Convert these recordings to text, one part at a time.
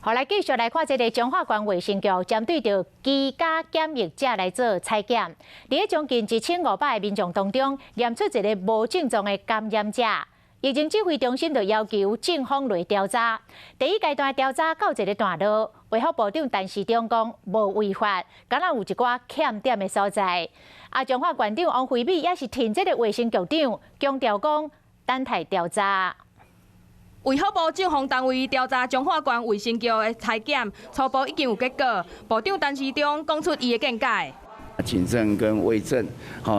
好，来继续来看这个中华县卫生局针对着居家检疫者来做采检，伫将近1500个民众当中验出一个无症状的感染者。疫情指挥中心就要求警方来调查，第一阶段调查到一个段落。卫福部长陈时中讲无违法，敢若有一寡欠点的所在。中华县长王惠美也是挺这个卫生局长，强调讲等待调查。 卫福部政风单位调查中华县卫生局的采检，初步已经有结果。部长陈时中讲出伊的见解。警政跟卫政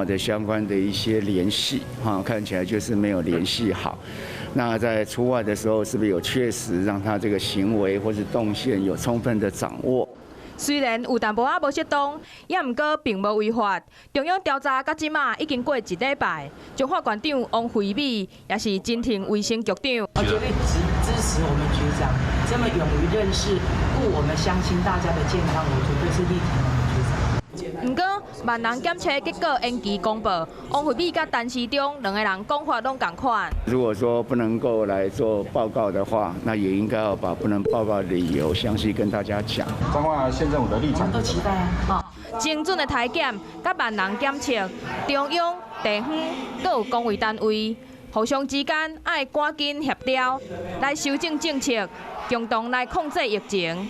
的相关的一些联系看起来就是没有联系好。那在出外的时候，是不是有确实让他这个行为或是动线有充分的掌握？ 虽然有淡薄仔无适当，也毋过并无违法。中央调查到即马已经过1礼拜，中华县长王惠美也是真挺卫生局长。我绝对支持我们局长这么勇于认识，顾我们乡亲大家的健康，我绝对是力挺我们局长。 不过，万人检测结果延期公布，王惠美甲陈时中两个人讲法拢同款。如果说不能够来做报告的话，那也应该要把不能报告的理由详细跟大家讲。彰化县政府的立场都期待啊！精准的体检甲万人检测，中央、地方各有公卫单位，互相之间爱赶紧协调，来修正政策，共同来控制疫情。